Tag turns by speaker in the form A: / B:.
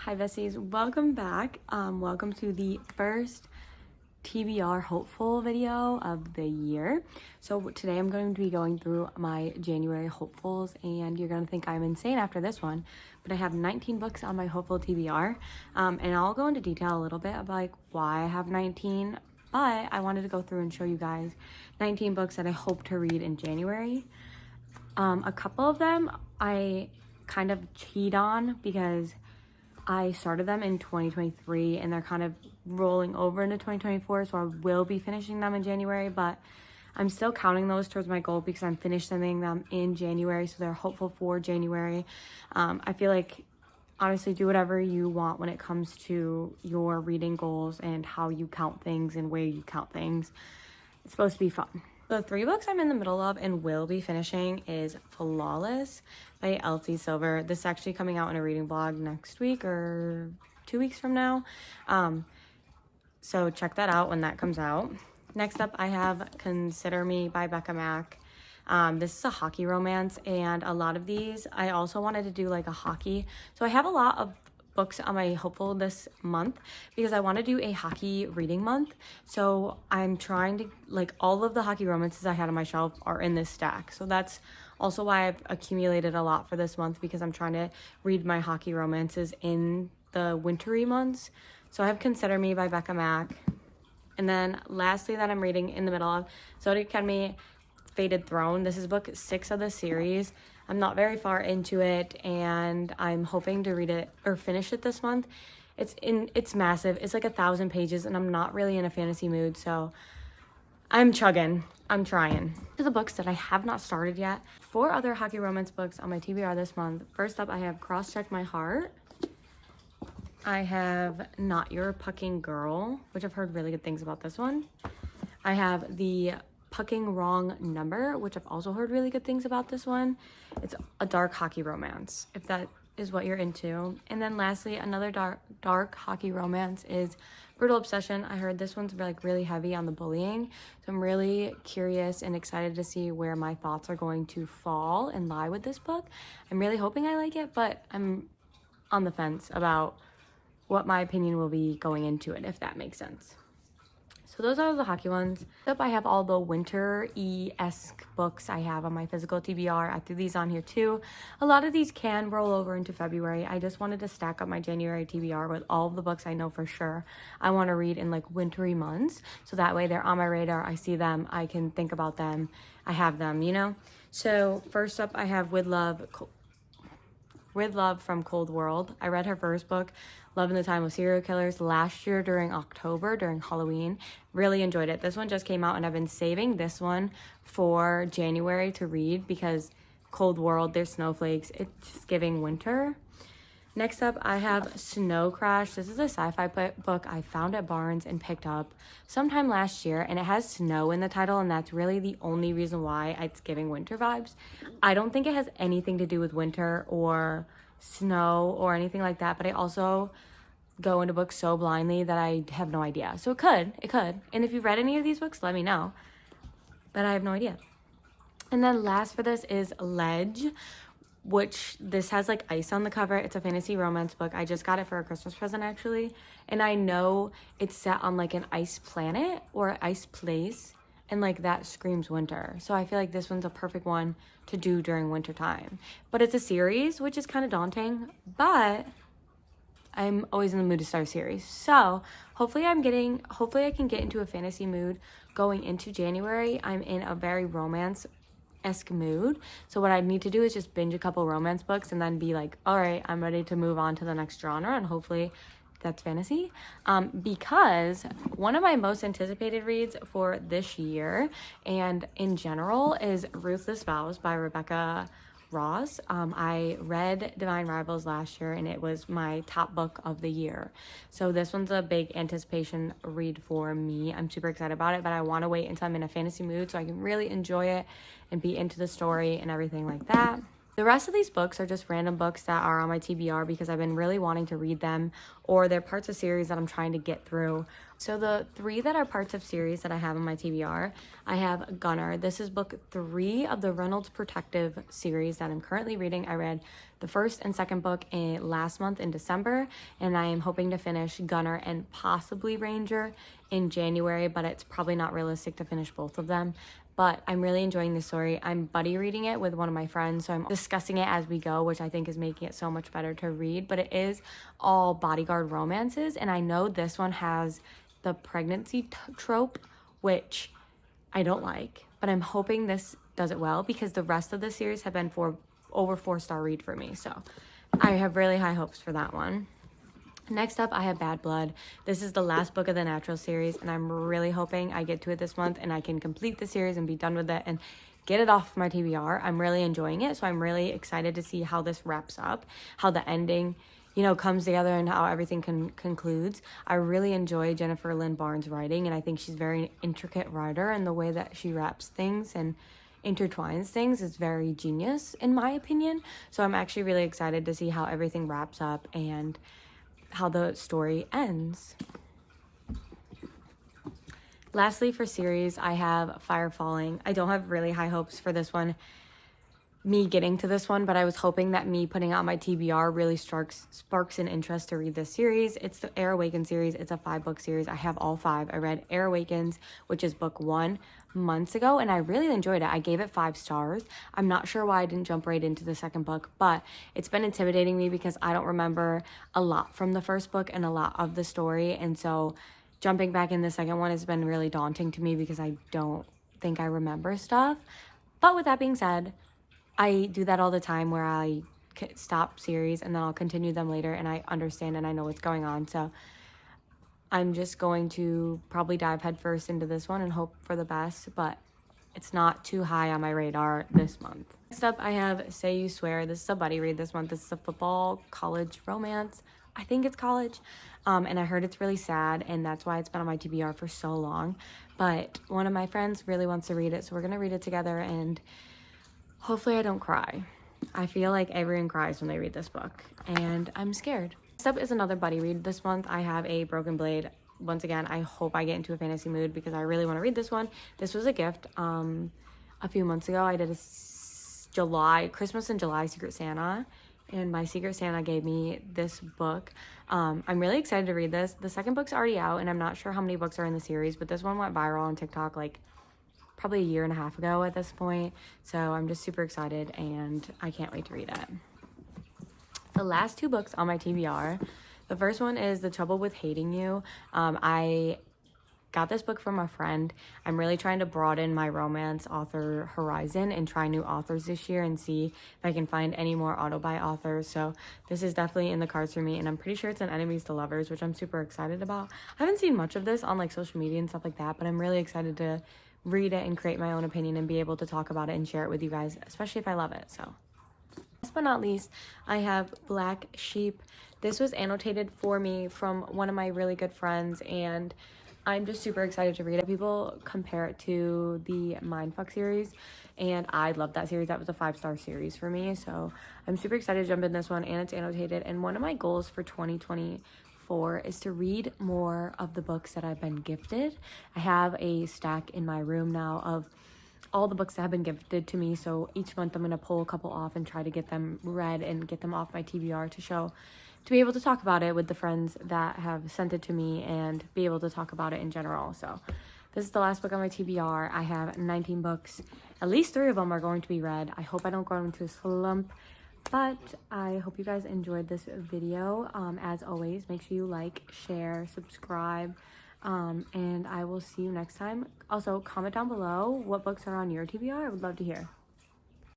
A: Hi Bessies, welcome back. Welcome to the first TBR hopeful video of the year. So today I'm going to be going through my January hopefuls, and you're gonna think I'm insane after this one, but I have 19 books on my hopeful TBR, and I'll go into detail a little bit about like why I have 19, but I wanted to go through and show you guys 19 books that I hope to read in January. A couple of them I kind of cheat on because I started them in 2023 and they're kind of rolling over into 2024, so I will be finishing them in January, but I'm still counting those towards my goal because I'm finishing them in January, so they're hopeful for January. I feel like, honestly, do whatever you want when it comes to your reading goals and how you count things and where you count things. It's supposed to be fun. The 3 books I'm in the middle of and will be finishing is Flawless by Elsie Silver. This is actually coming out in a reading blog next week or 2 weeks from now. So check that out when that comes out. Next up, I have Consider Me by Becca Mack. This is a hockey romance, and a lot of these, I also wanted to do like a hockey. So I have a lot of books on my hopeful this month because I want to do a hockey reading month. So I'm trying to, like, all of the hockey romances I had on my shelf are in this stack. So that's also why I've accumulated a lot for this month, because I'm trying to read my hockey romances in the wintry months. So I have Consider Me by Becca Mack. And then lastly that I'm reading in the middle of Zodiac Academy Fated Throne. This is book 6 of the series. I'm not very far into it, and I'm hoping to read it or finish it this month. It's massive. It's like 1,000 pages, and I'm not really in a fantasy mood, so I'm chugging. I'm trying. To the books that I have not started yet. 4 other hockey romance books on my TBR this month. First up, I have Cross Check My Heart. I have Not Your Pucking Girl, which I've heard really good things about this one. I have The Pucking Wrong Number, which I've also heard really good things about this one. It's a dark hockey romance, if that is what you're into. And then lastly, another dark hockey romance is Brutal Obsession. I heard this one's like really heavy on the bullying, so I'm really curious and excited to see where my thoughts are going to fall and lie with this book. I'm really hoping I like it, but I'm on the fence about what my opinion will be going into it, if that makes sense. So those are the hockey ones. Up, I have all the winter-y-esque books I have on my physical TBR. I threw these on here too. A lot of these can roll over into February. I just wanted to stack up my January TBR with all of the books I know for sure I want to read in like wintry months. So that way they're on my radar. I see them. I can think about them. I have them, you know? So first up, I have With Love from Cold World. I read her first book, Love in the Time of Serial Killers, last year during October, during Halloween. Really enjoyed it. This one just came out, and I've been saving this one for January to read because Cold World, there's snowflakes. It's giving winter. Next up, I have Snow Crash. This is a sci-fi book I found at Barnes and picked up sometime last year, and it has snow in the title, and that's really the only reason why it's giving winter vibes. I don't think it has anything to do with winter or snow or anything like that, but I also go into books so blindly that I have no idea. So it could. And if you've read any of these books, let me know. But I have no idea. And then last for this is Ledge, which this has like ice on the cover. It's a fantasy romance book. I just got it for a Christmas present actually. And I know it's set on like an ice planet or an ice place, and like that screams winter. So I feel like this one's a perfect one to do during winter time. But it's a series, which is kind of daunting, but I'm always in the mood to start a series. So hopefully I can get into a fantasy mood going into January. I'm in a very romance-esque mood. So what I need to do is just binge a couple romance books and then be like, all right, I'm ready to move on to the next genre, and hopefully that's fantasy. Because one of my most anticipated reads for this year and in general is Ruthless Vows by Rebecca Ross. I read Divine Rivals last year, and it was my top book of the year. So this one's a big anticipation read for me. I'm super excited about it, but I want to wait until I'm in a fantasy mood so I can really enjoy it and be into the story and everything like that. The rest of these books are just random books that are on my TBR because I've been really wanting to read them, or they're parts of series that I'm trying to get through. So the 3 that are parts of series that I have on my TBR, I have Gunner. This is book 3 of the Reynolds Protective series that I'm currently reading. I read the the first and second book in last month in December, and I am hoping to finish Gunner and possibly Ranger in January, but it's probably not realistic to finish both of them. But I'm really enjoying the story. I'm buddy reading it with one of my friends, so I'm discussing it as we go, which I think is making it so much better to read. But it is all bodyguard romances, and I know this one has the pregnancy trope, which I don't like, but I'm hoping this does it well because the rest of the series have been over 4-star read for me, so I have really high hopes for that one. Next up, I have Bad Blood. This is the last book of the Natural series, and I'm really hoping I get to it this month and I can complete the series and be done with it and get it off my TBR. I'm really enjoying it, so I'm really excited to see how this wraps up, how the ending, you know, comes together and how everything concludes. I really enjoy Jennifer Lynn Barnes' writing, and I think she's a very intricate writer, and the way that she wraps things and intertwines things is very genius, in my opinion. So I'm actually really excited to see how everything wraps up and how the story ends. Lastly, for series, I have Fire Falling. I don't have really high hopes for this one, me getting to this one, but I was hoping that me putting out my TBR really sparks an interest to read this series. It's the Air Awakens series. It's a 5-book series. I have all 5. I read Air Awakens, which is book 1, months ago, and I really enjoyed it. I gave it 5 stars. I'm not sure why I didn't jump right into the second book, but it's been intimidating me because I don't remember a lot from the first book and a lot of the story, and so jumping back in the second one has been really daunting to me because I don't think I remember stuff. But with that being said, I do that all the time where I stop series and then I'll continue them later and I understand and I know what's going on. So I'm just going to probably dive headfirst into this one and hope for the best, but it's not too high on my radar this month. Next up, I have Say You Swear. This is a buddy read this month. This is a football college romance. I think it's college. And I heard it's really sad, and that's why it's been on my TBR for so long. But one of my friends really wants to read it, so we're going to read it together, and hopefully I don't cry. I feel like everyone cries when they read this book, and I'm scared. Next up is another buddy read. This month I have a Broken Blade. Once again, I hope I get into a fantasy mood because I really want to read this one. This was a gift a few months ago. I did a Christmas and July Secret Santa, and my Secret Santa gave me this book. I'm really excited to read this. The second book's already out, and I'm not sure how many books are in the series, but this one went viral on TikTok like probably a year and a half ago at this point. So I'm just super excited, and I can't wait to read it. The last 2 books on my TBR. The first one is The Trouble with Hating You. I got this book from a friend. I'm really trying to broaden my romance author horizon and try new authors this year and see if I can find any more auto-buy authors. So this is definitely in the cards for me, and I'm pretty sure it's an enemies to lovers, which I'm super excited about. I haven't seen much of this on like social media and stuff like that, but I'm really excited to read it and create my own opinion and be able to talk about it and share it with you guys, especially if I love it. So last but not least, I have Black Sheep. This was annotated for me from one of my really good friends, and I'm just super excited to read it. People compare it to the Mindfuck series, and I love that series. That was a 5-star series for me, so I'm super excited to jump in this one, and it's annotated. And one of my goals for 2024 is to read more of the books that I've been gifted. I have a stack in my room now of all the books that have been gifted to me, so each month I'm going to pull a couple off and try to get them read and get them off my TBR to be able to talk about it with the friends that have sent it to me and be able to talk about it in general. So this is the last book on my TBR. I have 19 books. At least 3 of them are going to be read. I hope I don't go into a slump, but I hope you guys enjoyed this video. As always, make sure you like, share, subscribe, and I will see you next time. Also, comment down below what books are on your TBR. I would love to hear.